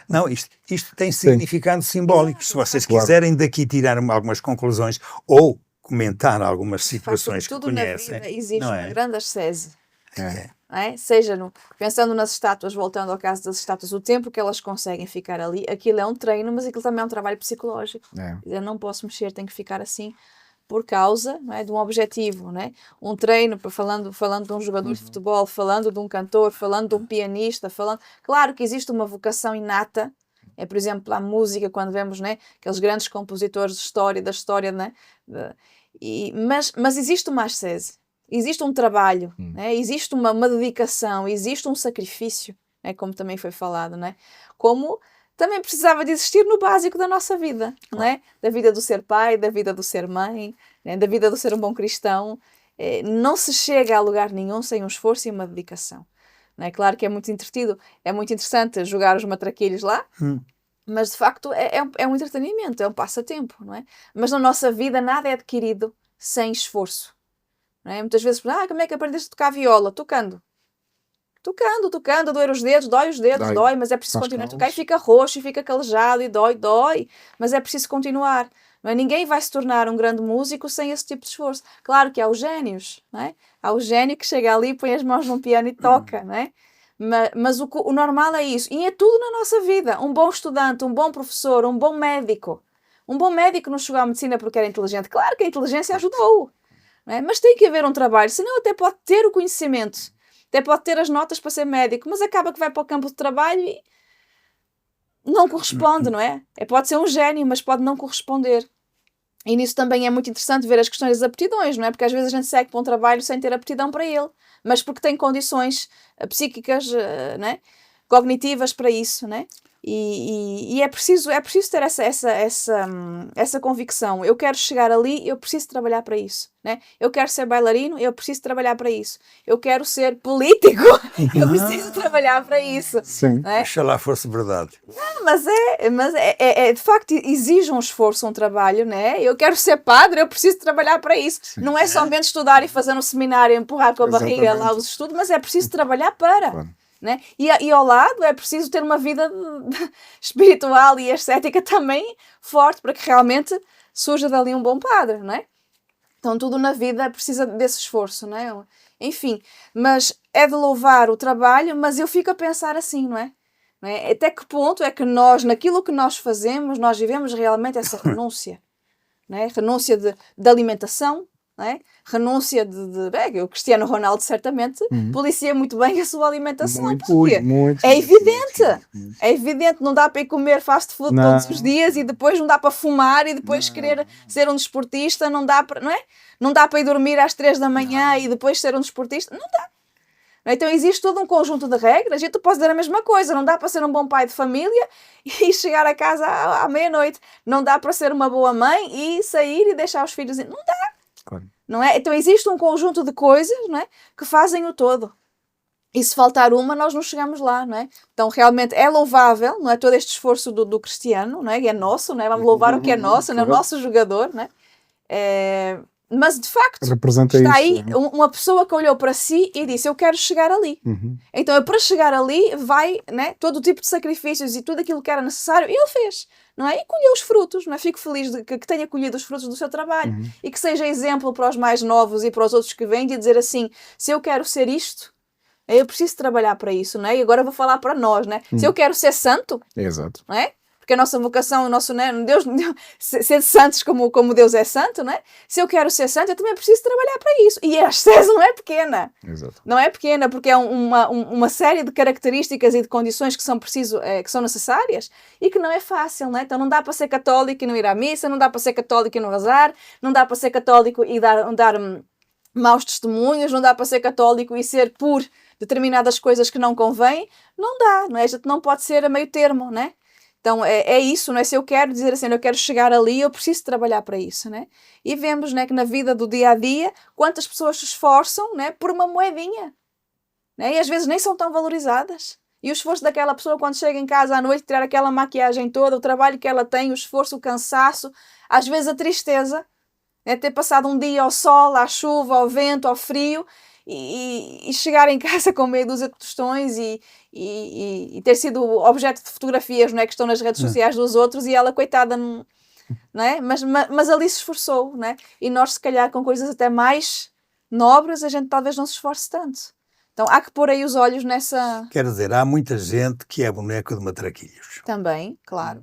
Não, isto tem significado simbólico. Se vocês quiserem daqui tirar algumas conclusões ou comentar algumas situações que conhecem. Na vida existe uma grande ascese. É. Seja pensando nas estátuas, voltando ao caso das estátuas, o tempo que elas conseguem ficar ali, aquilo é um treino, mas aquilo também é um trabalho psicológico. Eu não posso mexer, tenho que ficar assim por causa, de um objetivo, um treino, falando de um jogador de futebol, falando de um cantor, falando de um pianista, claro que existe uma vocação inata, por exemplo, a música, quando vemos aqueles grandes compositores da história, mas existe uma ascese. Existe um trabalho, existe uma dedicação, existe um sacrifício, como também foi falado, como também precisava de existir no básico da nossa vida, da vida do ser pai, da vida do ser mãe, da vida do ser um bom cristão. Não se chega a lugar nenhum sem um esforço e uma dedicação. Claro que é muito entretido, é muito interessante jogar os matraquilhos lá, mas de facto é um entretenimento, é um passatempo, Mas na nossa vida nada é adquirido sem esforço. Muitas vezes, como é que aprendeste a tocar viola? Tocando, dói os dedos, dói, mas é preciso continuar a tocar e fica roxo e fica calejado e dói, mas é preciso continuar. Ninguém vai se tornar um grande músico sem esse tipo de esforço. Claro que há os génios, há o gênio que chega ali, põe as mãos num piano e toca, mas o normal é isso, e é tudo na nossa vida. Um bom estudante, um bom professor, um bom médico. Um bom médico não chegou à medicina porque era inteligente. Claro que a inteligência ajudou. Mas tem que haver um trabalho, senão até pode ter o conhecimento, até pode ter as notas para ser médico, mas acaba que vai para o campo de trabalho e não corresponde, Pode ser um gênio, mas pode não corresponder. E nisso também é muito interessante ver as questões das aptidões, não é? Porque às vezes a gente segue para um trabalho sem ter aptidão para ele, mas porque tem condições psíquicas, não é? Cognitivas para isso, não é? E é preciso ter essa convicção. Eu quero chegar ali, eu preciso trabalhar para isso. Né? Eu quero ser bailarino, eu preciso trabalhar para isso. Eu quero ser político, eu preciso trabalhar para isso. Sim. Né? Oxalá fosse verdade. Não, mas de facto exige um esforço, um trabalho, né? Eu quero ser padre, eu preciso trabalhar para isso. Sim. Não é somente estudar e fazer um seminário, empurrar com a barriga lá os estudos, mas é preciso trabalhar para. Claro. Né? E ao lado é preciso ter uma vida espiritual e ascética também forte para que realmente surja dali um bom padre, não é? Então tudo na vida precisa desse esforço, não é? Enfim, mas é de louvar o trabalho, mas eu fico a pensar assim, não é? Até que ponto é que nós, naquilo que nós fazemos, nós vivemos realmente essa renúncia, não é? Renúncia de alimentação, não é? Renúncia o Cristiano Ronaldo certamente policia muito bem a sua alimentação. Muito, é evidente. É evidente, não dá para ir comer fast food todos os dias e depois não dá para fumar e depois querer ser um desportista, não dá para, não é? Não dá para ir dormir às 3 da manhã e depois ser um desportista, não dá. Então existe todo um conjunto de regras e tu podes dizer a mesma coisa, não dá para ser um bom pai de família e chegar a casa à meia-noite, não dá para ser uma boa mãe e sair e deixar os filhos, não dá. Claro. Não é? Então existe um conjunto de coisas, não é, que fazem o todo. E se faltar uma, nós não chegamos lá, não é? Então realmente é louvável, não é, todo este esforço do Cristiano, não é? E é nosso, não é? Vamos louvar o que é nosso, não é? O nosso jogador, não é? Mas de facto está aí uma pessoa que olhou para si e disse: eu quero chegar ali. Então para chegar ali vai, né, todo o tipo de sacrifícios e tudo aquilo que era necessário, e ele fez, não é? E colheu os frutos, não é? Fico feliz de que tenha colhido os frutos do seu trabalho e que seja exemplo para os mais novos e para os outros que vêm de dizer assim: se eu quero ser isto, eu preciso trabalhar para isso, não é? E agora vou falar para nós, né? Se eu quero ser santo, exato, não é? Porque a nossa vocação, o nosso, né, Deus, ser santos como Deus é santo, não é? Se eu quero ser santo, eu também preciso trabalhar para isso. E a ascese não é pequena. Exato. Não é pequena, porque é uma série de características e de condições que são que são necessárias e que não é fácil, não é? Então não dá para ser católico e não ir à missa, não dá para ser católico e não rezar, não dá para ser católico e dar maus testemunhos, não dá para ser católico e ser por determinadas coisas que não convém. Não dá, não é? A gente não pode ser a meio termo, não é? Então é isso, não é? Se eu quero dizer assim, eu quero chegar ali, eu preciso trabalhar para isso, né? E vemos, né, que na vida do dia a dia, quantas pessoas se esforçam, né, por uma moedinha, né? E às vezes nem são tão valorizadas. E o esforço daquela pessoa quando chega em casa à noite, tirar aquela maquiagem toda, o trabalho que ela tem, o esforço, o cansaço, às vezes a tristeza, né? Ter passado um dia ao sol, à chuva, ao vento, ao frio, e chegar em casa com meia dúzia de tostões e ter sido objeto de fotografias, não é, que estão nas redes sociais dos outros e ela, coitada, não é? Mas ali se esforçou, não é? E nós, se calhar, com coisas até mais nobres, a gente talvez não se esforce tanto. Então há que pôr aí os olhos nessa... Quer dizer, há muita gente que é boneco de matraquilhos. Também, claro.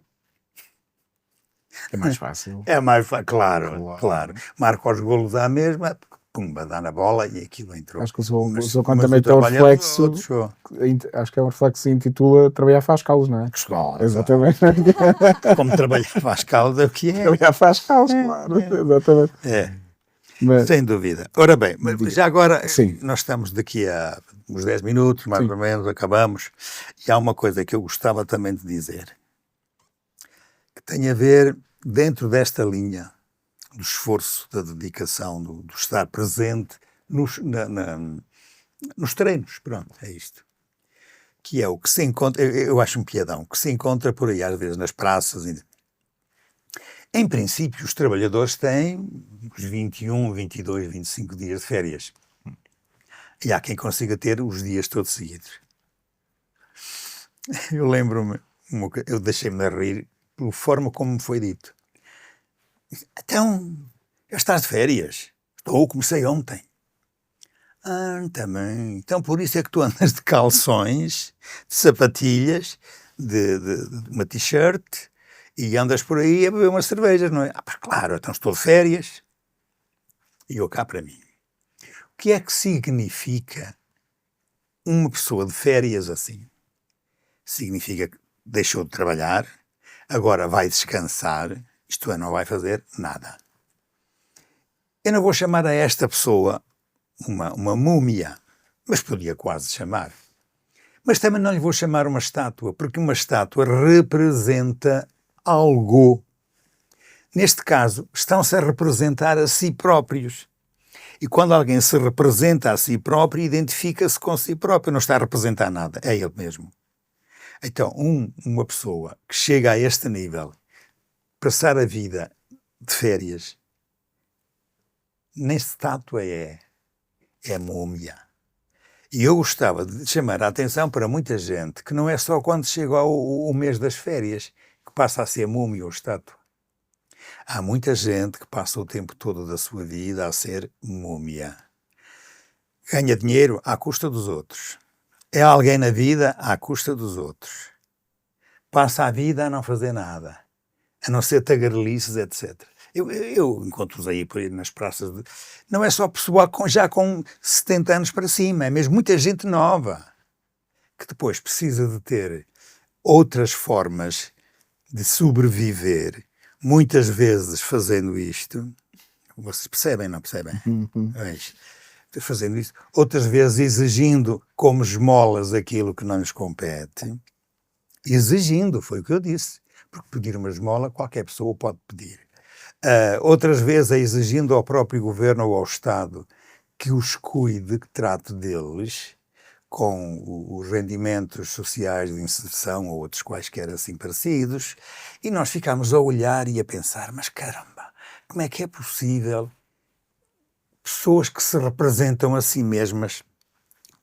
É mais fácil. É mais fácil, claro. Marca os golos à mesma... Pumba, dá na bola e aquilo entrou. Acho que o seu conto também tem um reflexo. Acho que é um reflexo que se intitula Trabalhar faz calos, não é? Exatamente. Como trabalhar faz calos é o que é. Trabalhar faz calos, claro. Exatamente. Mas, sem dúvida. Ora bem, já agora, sim, nós estamos daqui a uns 10 minutos, mais ou menos, acabamos. E há uma coisa que eu gostava também de dizer, que tem a ver, dentro desta linha, do esforço, da dedicação, do estar presente nos treinos, pronto, é isto. Que é o que se encontra, eu acho um piadão, que se encontra por aí às vezes nas praças. Em princípio, os trabalhadores têm os 21, 22, 25 dias de férias. E há quem consiga ter os dias todos seguidos. Eu lembro-me, eu deixei-me a rir pela forma como me foi dito. Então, estás de férias? Estou, comecei ontem. Também. Então, por isso é que tu andas de calções, de sapatilhas, de uma t-shirt e andas por aí a beber umas cervejas, não é? Pois claro, então estou de férias. E eu cá para mim. O que é que significa uma pessoa de férias assim? Significa que deixou de trabalhar, agora vai descansar, isto é, não vai fazer nada. Eu não vou chamar a esta pessoa uma múmia, mas podia quase chamar. Mas também não lhe vou chamar uma estátua, porque uma estátua representa algo. Neste caso, estão-se a representar a si próprios. E quando alguém se representa a si próprio, identifica-se com si próprio, não está a representar nada, é ele mesmo. Então, uma pessoa que chega a este nível, passar a vida de férias, nem estátua é múmia. E eu gostava de chamar a atenção para muita gente que não é só quando chega o mês das férias que passa a ser múmia ou estátua. Há muita gente que passa o tempo todo da sua vida a ser múmia. Ganha dinheiro à custa dos outros. É alguém na vida à custa dos outros. Passa a vida a não fazer nada, a não ser tagarelices, etc. Eu encontro-os aí por aí nas praças. Não é só pessoal já com 70 anos para cima, é mesmo muita gente nova que depois precisa de ter outras formas de sobreviver, muitas vezes fazendo isto. Vocês percebem, não percebem? Fazendo isso. Outras vezes exigindo como esmolas aquilo que não lhes compete. Exigindo, foi o que eu disse. Porque pedir uma esmola qualquer pessoa pode pedir. Outras vezes exigindo ao próprio governo ou ao Estado que os cuide, que trate deles com os rendimentos sociais de inserção ou outros quaisquer assim parecidos, e nós ficámos a olhar e a pensar, mas caramba, como é que é possível pessoas que se representam a si mesmas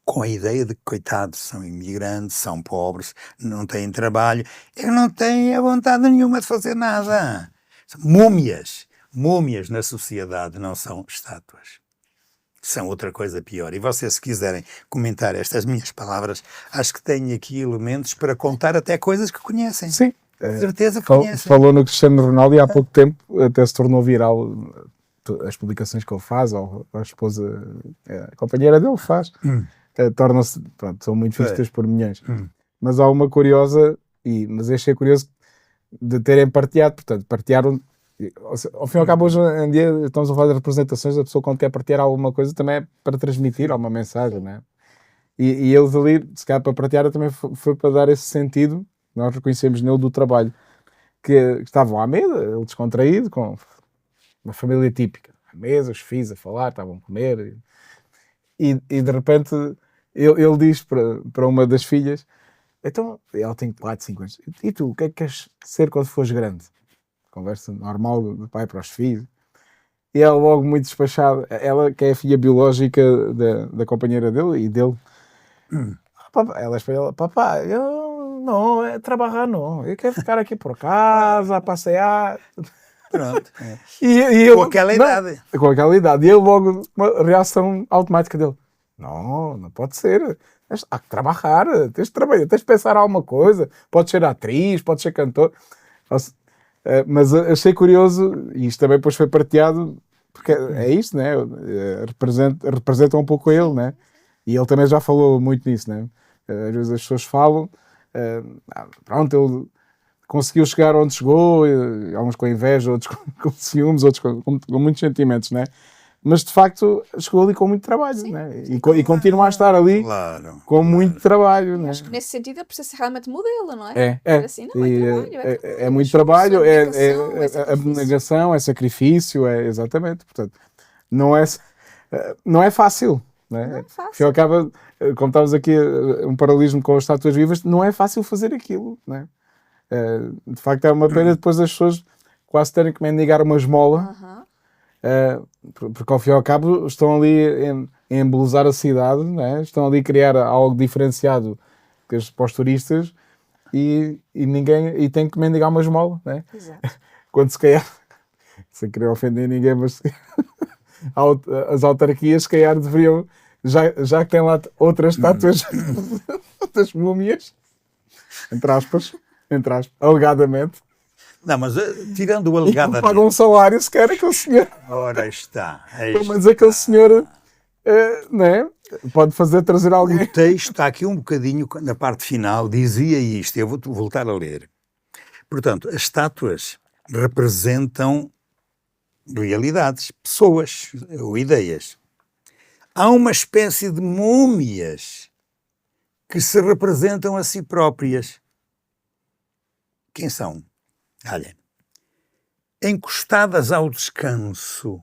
com a ideia de que, coitados, são imigrantes, são pobres, não têm trabalho, e não têm a vontade nenhuma de fazer nada. São múmias. Múmias na sociedade não são estátuas. São outra coisa pior. E vocês, se quiserem comentar estas minhas palavras, acho que têm aqui elementos para contar até coisas que conhecem. Sim. Certeza que conhecem. Falou no Cristiano Ronaldo e há pouco tempo até se tornou viral as publicações que ele faz, ou a esposa, a companheira dele faz. Tornam-se, pronto, são muito vistas por milhões. Mas há uma curiosa, mas achei curioso de terem partilhado, portanto, partilharam, ao fim e ao cabo hoje em dia estamos a falar de representações, a pessoa quando quer partilhar alguma coisa também é para transmitir alguma mensagem, não é? E eles ali, se calhar para partilhar também foi para dar esse sentido, nós reconhecemos nele do trabalho, que estavam à mesa, ele descontraído, com uma família típica, à mesa, os filhos a falar, estavam a comer, e de repente ele diz para uma das filhas, então, ela tem 4, 5 anos, e tu, o que é que queres ser quando fores grande? Conversa normal do pai para os filhos. E ela logo muito despachada, ela que é a filha biológica da companheira dele e dele. Ela espera, papá, eu não, é trabalhar não, eu quero ficar aqui por casa, a passear. Pronto. Com aquela idade. Com aquela idade. E ele logo, uma reação automática dele. Não pode ser. Há que trabalhar, tens de trabalhar, tens de pensar alguma coisa. Pode ser atriz, pode ser cantor. Mas achei curioso, e isto também depois foi partilhado, porque é isto, né? Representa um pouco ele, né? E ele também já falou muito nisso, né? Às vezes as pessoas falam, pronto, ele conseguiu chegar onde chegou, alguns com inveja, outros com ciúmes, outros com muitos sentimentos, né? Mas de facto chegou ali com muito trabalho, sim, né? E continua a estar ali com muito trabalho, né? Acho que nesse sentido ele precisa ser realmente modelo, não é? Assim, não, é muito trabalho, é abnegação, é sacrifício, exatamente. Portanto, não é fácil. Né? Não é fácil. Acaba, como estávamos aqui, um paralelismo com as estátuas vivas, não é fácil fazer aquilo, né? De facto é uma pena depois as pessoas quase terem que mendigar uma esmola. Porque ao fim e ao cabo estão ali a embelezar a cidade, né? Estão ali a criar algo diferenciado para os turistas e tem que mendigar uma esmola, né? Exato. Quando se calhar, sem querer ofender ninguém, mas as autarquias se calhar deveriam, já que tem lá outras estátuas, outras múmias, entre aspas, alegadamente. Não, mas tirando o alegadamente... Pagam um salário se quer aquele senhor. Ora está. Mas aquele senhor, né, pode trazer alguém. O texto está aqui um bocadinho, na parte final, dizia isto, eu vou voltar a ler. Portanto, as estátuas representam realidades, pessoas ou ideias. Há uma espécie de múmias que se representam a si próprias. Quem são? Olha, encostadas ao descanso.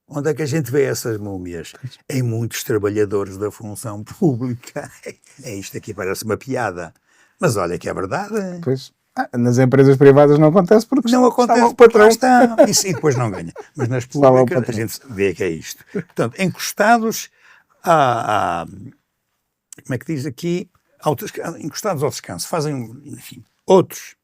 Onde é que a gente vê essas múmias? Em muitos trabalhadores da função pública. Isto aqui parece uma piada. Mas olha que é verdade. Pois, nas empresas privadas não acontece porque Não está lá acontece o porque lá patrão. está. E depois não ganha. Mas nas Está lá o públicas a patrão. gente vê que é isto. Portanto, encostados como é que diz aqui? Encostados ao descanso. Fazem, enfim, outros.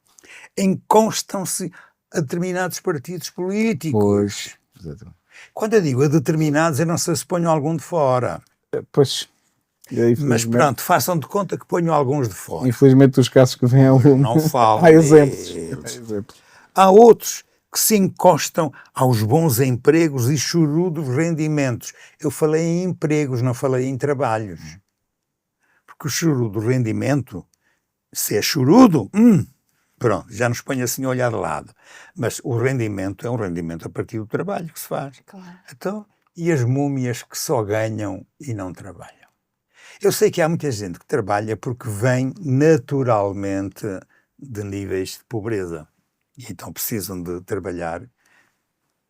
Encostam-se a determinados partidos políticos. Pois, exatamente. Quando eu digo a determinados, eu não sei se ponho algum de fora. Pois, Mas pronto, façam de conta que ponho alguns de fora. infelizmente dos casos que vêm ao lume, Não falo há exemplos. deles. Há exemplos. Há outros que se encostam aos bons empregos e chorudos rendimentos. Eu falei em empregos, não falei em trabalhos. Porque o chorudo rendimento, se é chorudo, pronto, já nos põe assim a olhar de lado. Mas o rendimento é um rendimento a partir do trabalho que se faz. Claro. Então, e as múmias que só ganham e não trabalham? Eu sei que há muita gente que trabalha porque vem naturalmente de níveis de pobreza e então precisam de trabalhar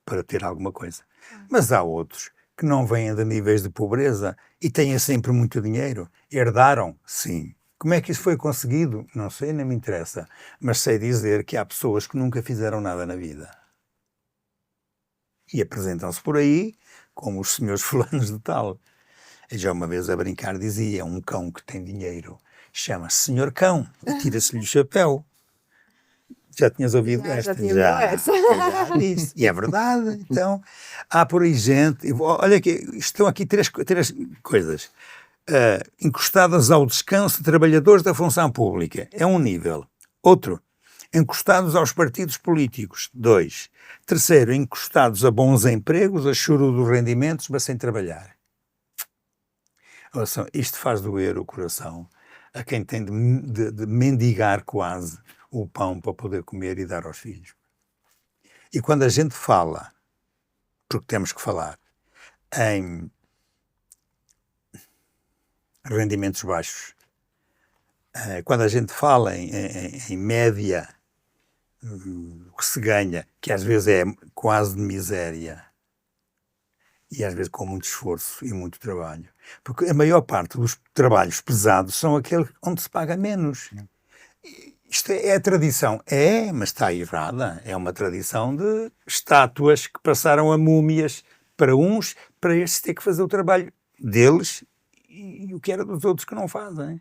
para ter alguma coisa. Mas há outros que não vêm de níveis de pobreza e têm sempre muito dinheiro. Herdaram, sim. Como é que isso foi conseguido? Não sei, nem me interessa. Mas sei dizer que há pessoas que nunca fizeram nada na vida. E apresentam-se por aí como os senhores fulanos de tal. Eu já uma vez a brincar dizia, um cão que tem dinheiro chama-se Senhor Cão, atira-se-lhe o chapéu. Já tinhas ouvido esta? Já disse. E é verdade. Então, há por aí gente... Olha aqui, estão aqui três coisas. Encostadas ao descanso de trabalhadores da função pública. É um nível. Outro, encostados aos partidos políticos. 2. Terceiro, encostados a bons empregos, a choro dos rendimentos, mas sem trabalhar. Ouçam, isto faz doer o coração a quem tem de mendigar quase o pão para poder comer e dar aos filhos. E quando a gente fala, porque temos que falar, em rendimentos baixos, quando a gente fala em média, o que se ganha, que às vezes é quase de miséria, e às vezes com muito esforço e muito trabalho. Porque a maior parte dos trabalhos pesados são aqueles onde se paga menos. Isto é a tradição. É, mas está errada. É uma tradição de estátuas que passaram a múmias para uns, para estes ter que fazer o trabalho deles e o que era dos outros que não fazem.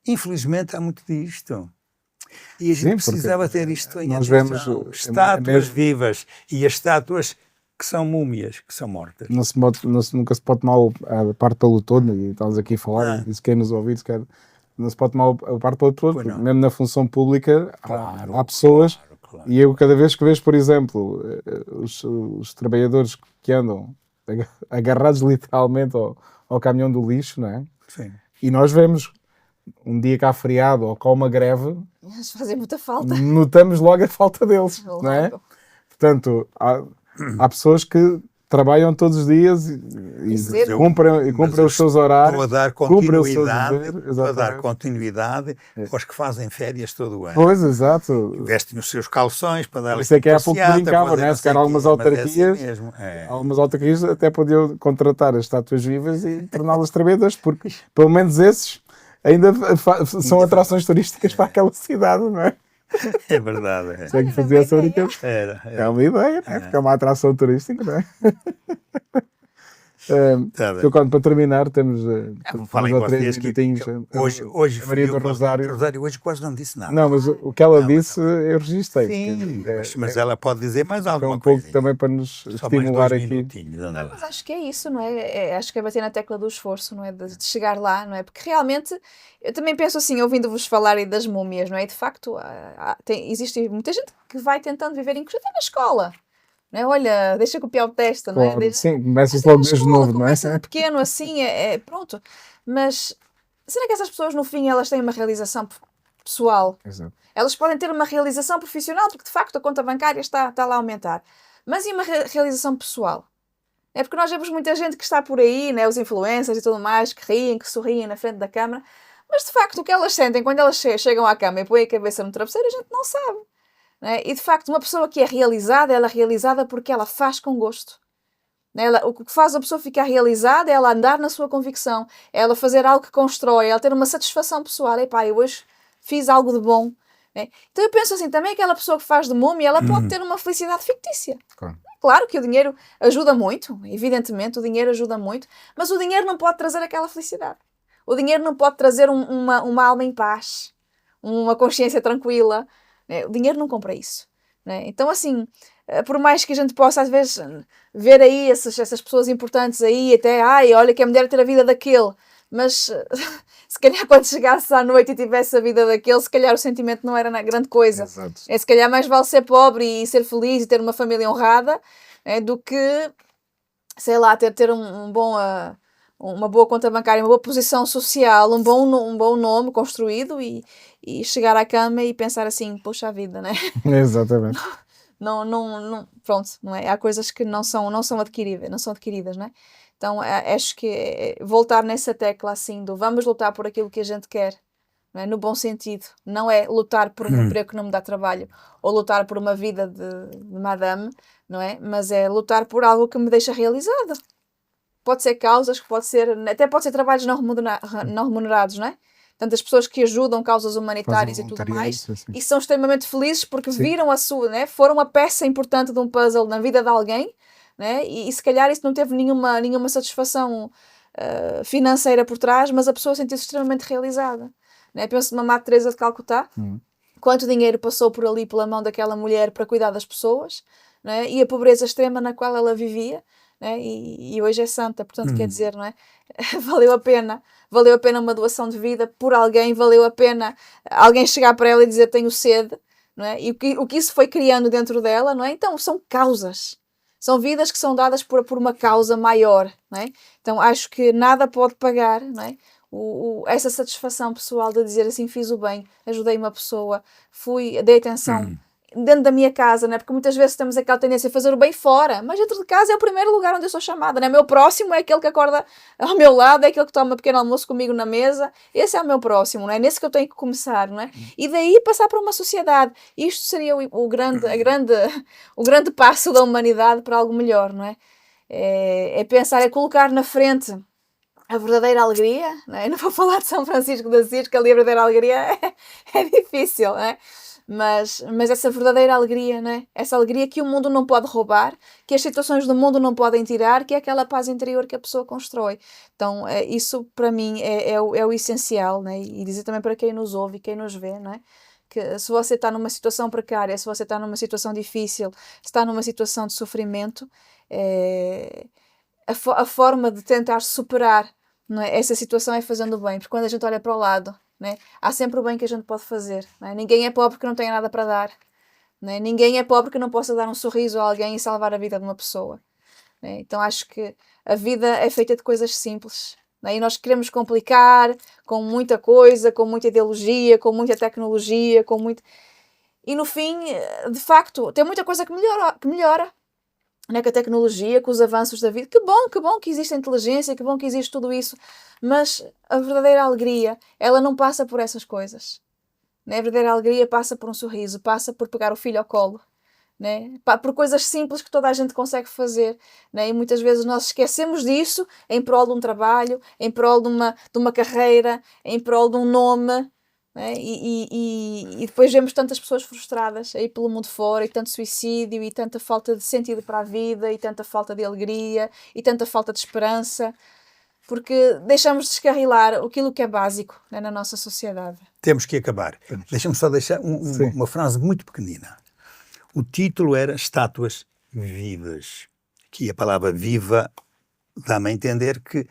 Infelizmente há muito disto. E a gente precisava ter isto em nós atenção. vemos Estátuas vivas e as estátuas que são múmias, que são mortas. Nunca se pode tomar a parte pelo todo, e estamos aqui a falar, e se quem nos ouvir, não se pode tomar a parte pelo todo, porque mesmo na função pública há pessoas, claro. E eu cada vez que vejo, por exemplo, os trabalhadores que andam agarrados literalmente ao caminhão do lixo, não é? Sim. E nós vemos um dia que há feriado ou que há uma greve, Eles fazem muita falta. notamos logo a falta deles, não é? Portanto, há pessoas que trabalham todos os dias e cumprem os seus horários. Estou a dar continuidade aos que fazem férias todo o ano. Pois, exato. Vestem os seus calções para dar. Isso é que é há pouco brincava, né? Se calhar algumas autarquias, algumas autarquias até podiam contratar as estátuas vivas e torná-las trabalhadoras, porque pelo menos esses ainda são atrações turísticas para aquela cidade, não é? É verdade. É. Sei que fazia essa brincadeira. Era. É uma ideia, né? Porque é uma atração turística, não é? Para terminar, temos falem ou três vocês minutinhos. Hoje a Maria do Rosário. Hoje quase não disse nada. Não, mas o que ela disse eu registrei. Sim, mas ela pode dizer mais alguma coisa. Pouco também para nos estimular aqui. Mas acho que é isso, não é? Acho que é bater na tecla do esforço, não é? De chegar lá, não é? Porque realmente, eu também penso assim, ouvindo-vos falar aí das múmias, não é? De facto, existe muita gente que vai tentando viver, inclusive na escola. Não é? Olha, deixa copiar o teste, não é? Claro, sim, começa-se logo desde novo, não é? Começa pequeno assim, pronto. Mas será que essas pessoas, no fim, elas têm uma realização pessoal? Exato. Elas podem ter uma realização profissional, porque de facto a conta bancária está lá a aumentar. Mas e uma realização pessoal? É porque nós vemos muita gente que está por aí, né, os influencers e tudo mais, que riem, que sorriem na frente da câmara, mas de facto o que elas sentem quando elas chegam à cama e põem a cabeça no travesseiro, a gente não sabe. Né? E de facto, uma pessoa que é realizada, ela é realizada porque ela faz com gosto. Né? O que faz a pessoa ficar realizada é ela andar na sua convicção, é ela fazer algo que constrói, é ela ter uma satisfação pessoal. Epá, eu hoje fiz algo de bom. Né? Então eu penso assim, também aquela pessoa que faz de múmia, ela pode ter uma felicidade fictícia. Claro que o dinheiro ajuda muito, evidentemente o dinheiro ajuda muito, mas o dinheiro não pode trazer aquela felicidade. O dinheiro não pode trazer uma alma em paz, uma consciência tranquila. Né? O dinheiro não compra isso. Né? Então, assim, por mais que a gente possa às vezes ver aí essas pessoas importantes aí, até, ai, olha que a mulher ter a vida daquele, mas se calhar quando chegasse à noite e tivesse a vida daquele, se calhar o sentimento não era grande coisa. Exato. Se calhar mais vale ser pobre e ser feliz e ter uma família honrada, do que, sei lá, ter uma boa conta bancária, uma boa posição social, um bom nome construído e chegar à cama e pensar assim, poxa vida, né? Exatamente. Não, pronto, não é? Há coisas que não são adquiridas, né? Então acho que voltar nessa tecla assim do vamos lutar por aquilo que a gente quer, não é? No bom sentido, não é lutar por um emprego que não me dá trabalho ou lutar por uma vida de madame, não é? Mas é lutar por algo que me deixa realizada. Pode ser causas, até pode ser trabalhos não remunerados, não é? Tantas pessoas que ajudam causas humanitárias e tudo mais, assim. e são extremamente felizes porque viram a sua, né? Foram uma peça importante de um puzzle na vida de alguém, né? E se calhar isso não teve nenhuma satisfação financeira por trás, mas a pessoa sentiu-se extremamente realizada. Né? Penso numa Madre Teresa de Calcutá, quanto dinheiro passou por ali pela mão daquela mulher para cuidar das pessoas, né? E a pobreza extrema na qual ela vivia. Né? E hoje é santa, portanto quer dizer, não é? valeu a pena uma doação de vida por alguém, valeu a pena alguém chegar para ela e dizer tenho sede, não é? E o que isso foi criando dentro dela, não é? Então são causas, são vidas que são dadas por uma causa maior, não é? Então acho que nada pode pagar, não é? Essa satisfação pessoal de dizer assim, fiz o bem, ajudei uma pessoa, dei atenção dentro da minha casa, né? Porque muitas vezes temos aquela tendência a fazer o bem fora, mas dentro de casa é o primeiro lugar onde eu sou chamada, né? Meu próximo é aquele que acorda ao meu lado, é aquele que toma um pequeno almoço comigo na mesa, esse é o meu próximo, não é? Nesse que eu tenho que começar, não é? E daí passar para uma sociedade. Isto seria o grande passo da humanidade para algo melhor, não é? É pensar, é colocar na frente a verdadeira alegria, não é? Eu não vou falar de São Francisco de Assis, que ali a verdadeira alegria é difícil, não é? Mas essa verdadeira alegria, né? Essa alegria que o mundo não pode roubar, que as situações do mundo não podem tirar, que é aquela paz interior que a pessoa constrói. Então, isso para mim é o essencial, né? E dizer também para quem nos ouve e quem nos vê, né? Que se você está numa situação precária, se você está numa situação difícil, se está numa situação de sofrimento, a forma de tentar superar, não é? Essa situação é fazendo o bem, porque quando a gente olha para o lado, né? Há sempre o bem que a gente pode fazer. Né? Ninguém é pobre que não tenha nada para dar. Né? Ninguém é pobre que não possa dar um sorriso a alguém e salvar a vida de uma pessoa. Né? Então acho que a vida é feita de coisas simples. Né? E nós queremos complicar com muita coisa, com muita ideologia, com muita tecnologia, com muito... E no fim, de facto, tem muita coisa que melhora. Né, com a tecnologia, com os avanços da vida, que bom que existe a inteligência, que bom que existe tudo isso, mas a verdadeira alegria, ela não passa por essas coisas, né? A verdadeira alegria passa por um sorriso, passa por pegar o filho ao colo, né? Por coisas simples que toda a gente consegue fazer, né? E muitas vezes nós esquecemos disso em prol de um trabalho, em prol de uma carreira, em prol de um nome, né? E depois vemos tantas pessoas frustradas aí pelo mundo fora, e tanto suicídio, e tanta falta de sentido para a vida, e tanta falta de alegria, e tanta falta de esperança, porque deixamos de descarrilar aquilo que é básico, né, na nossa sociedade. Temos que acabar. Deixa-me só deixar uma frase muito pequenina. O título era Estátuas Vivas. Aqui a palavra viva dá-me a entender que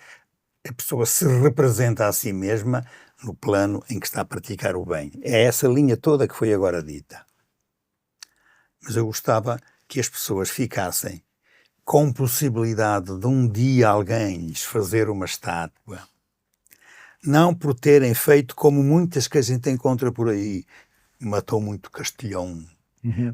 a pessoa se representa a si mesma no plano em que está a praticar o bem. É essa linha toda que foi agora dita. Mas eu gostava que as pessoas ficassem com possibilidade de um dia alguém lhes fazer uma estátua, não por terem feito como muitas que a gente encontra por aí. Matou muito Castilhão,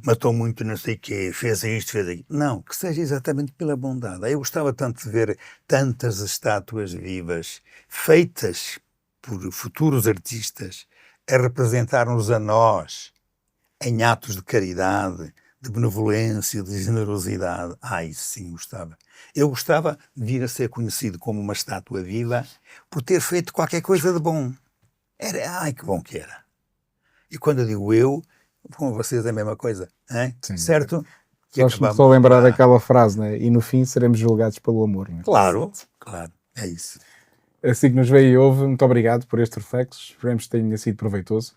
matou muito não sei o quê, fez isto, fez aquilo. Não, que seja exatamente pela bondade. Eu gostava tanto de ver tantas estátuas vivas, feitas por futuros artistas, a representar-nos a nós, em atos de caridade, de benevolência, de generosidade. Isso sim gostava. Eu gostava de vir a ser conhecido como uma estátua viva por ter feito qualquer coisa de bom. Ai, que bom que era. E quando eu digo eu, com vocês é a mesma coisa, hein? Certo? Gosto-me só lembrar daquela frase, né? E no fim seremos julgados pelo amor, não é? Claro, é isso. Assim que nos vê e ouve, muito obrigado por este reflexo. Esperemos que tenha sido proveitoso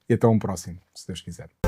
e até um próximo, se Deus quiser.